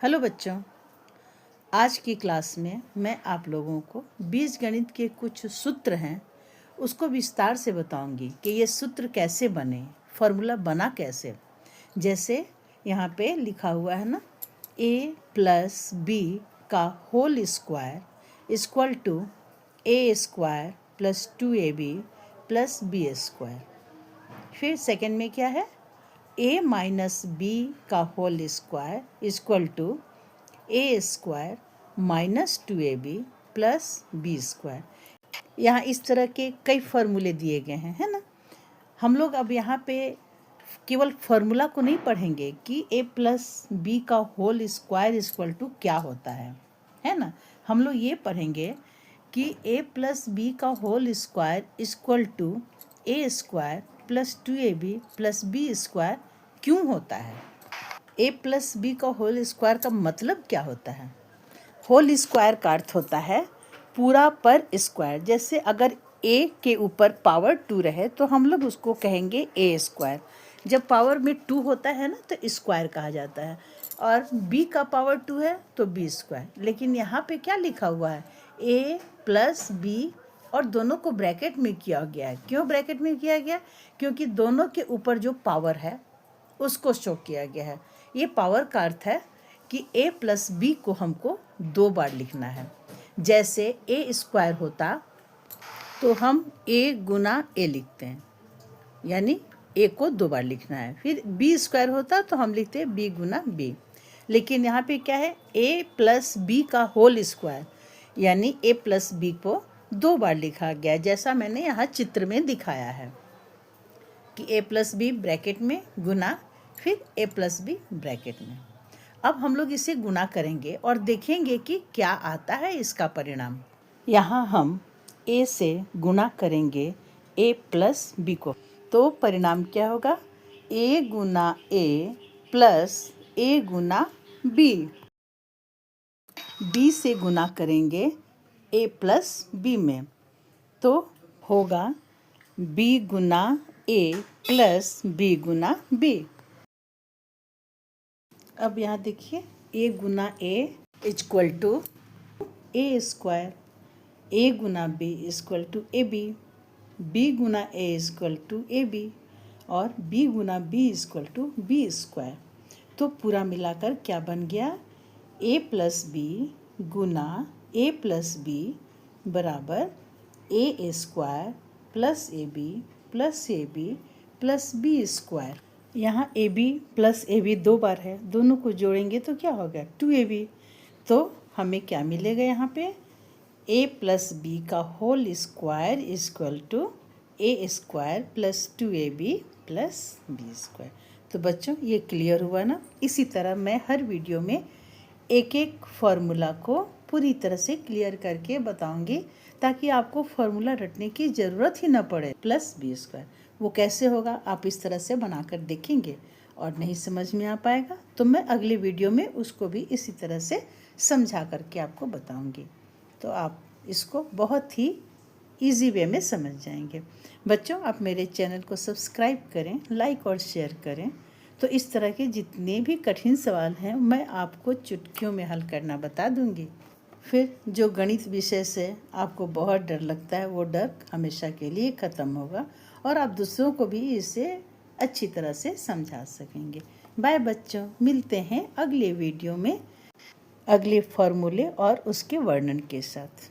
Hello बच्चों, आज की क्लास में मैं आप लोगों को बीजगणित के कुछ सूत्र हैं उसको विस्तार से बताऊंगी कि ये सूत्र कैसे बने, फॉर्मूला बना कैसे। जैसे यहाँ पे लिखा हुआ है ना, a प्लस बी का whole square equal to A square plus 2ab plus B square. फिर सेकंड में क्या है, a माइनस बी का whole square equal to A square minus 2ab plus B square. यहाँ इस तरह के कई फार्मूले दिए गए हैं, है ना। हम लोग अब यहाँ पे केवल फार्मूला को नहीं पढ़ेंगे कि a प्लस बी का होल स्क्वायर इक्वल टू क्या होता है ना। हम लोग ये पढ़ेंगे कि a प्लस बी का whole square equal to A square plus 2ab plus B square क्यों होता है। a प्लस बी का होल स्क्वायर का मतलब क्या होता है। होल स्क्वायर का अर्थ होता है पूरा पर स्क्वायर। जैसे अगर a के ऊपर पावर 2 रहे तो हम लोग उसको कहेंगे a स्क्वायर। जब पावर में 2 होता है ना तो स्क्वायर कहा जाता है, और b का पावर 2 है तो b स्क्वायर। लेकिन यहाँ पे क्या लिखा हुआ है, a प्लस बी, और दोनों को ब्रैकेट में किया गया है। क्यों ब्रैकेट में किया गया, क्योंकि दोनों के ऊपर जो पावर है उसको शो किया गया है। ये पावर का अर्थ है कि a प्लस बी को हमको 2 बार लिखना है। जैसे a स्क्वायर होता तो हम a गुना a लिखते हैं, यानी a को 2 बार लिखना है। फिर b स्क्वायर होता तो हम लिखते हैं b गुना b। लेकिन यहाँ पे क्या है, a प्लस बी का होल स्क्वायर, यानी a प्लस बी को 2 बार लिखा गया, जैसा मैंने यहाँ चित्र में दिखाया है कि a प्लस बी ब्रैकेट में गुना फिर a प्लस बी ब्रैकेट में। अब हम लोग इसे गुना करेंगे और देखेंगे कि क्या आता है इसका परिणाम। यहाँ हम a से गुना करेंगे a प्लस बी को, तो परिणाम क्या होगा, a गुना a प्लस a गुना b। b से गुना करेंगे a प्लस b में, तो होगा b गुना a प्लस b गुना b। अब यहाँ देखिए, a गुना a equal to A square, a गुना b equal to A B, b गुना a equal to A B, और b गुना b equal to B square. तो पूरा मिलाकर क्या बन गया, a प्लस बी गुना a प्लस बी बराबर A square plus A B plus B square. यहाँ A B plus A B 2 बार है, दोनों को जोड़ेंगे तो क्या होगा, 2ab। तो हमें क्या मिलेगा यहाँ पे, a प्लस बी का whole square equal to A square plus 2ab plus B square. तो बच्चों ये क्लियर हुआ ना। इसी तरह मैं हर वीडियो में एक एक फार्मूला को पूरी तरह से क्लियर करके बताऊंगी, ताकि आपको फार्मूला रटने की ज़रूरत ही ना पड़े। प्लस बी स्क्वायर वो कैसे होगा, आप इस तरह से बनाकर देखेंगे, और नहीं समझ में आ पाएगा तो मैं अगले वीडियो में उसको भी इसी तरह से समझा करके आपको बताऊंगी। तो आप इसको बहुत ही इजी वे में समझ जाएंगे। बच्चों, आप मेरे चैनल को सब्सक्राइब करें, लाइक और शेयर करें, तो इस तरह के जितने भी कठिन सवाल हैं मैं आपको चुटकियों में हल करना बता दूंगी। फिर जो गणित विषय से आपको बहुत डर लगता है, वो डर हमेशा के लिए ख़त्म होगा, और आप दूसरों को भी इसे अच्छी तरह से समझा सकेंगे। बाय बच्चों, मिलते हैं अगले वीडियो में अगले फार्मूले और उसके वर्णन के साथ।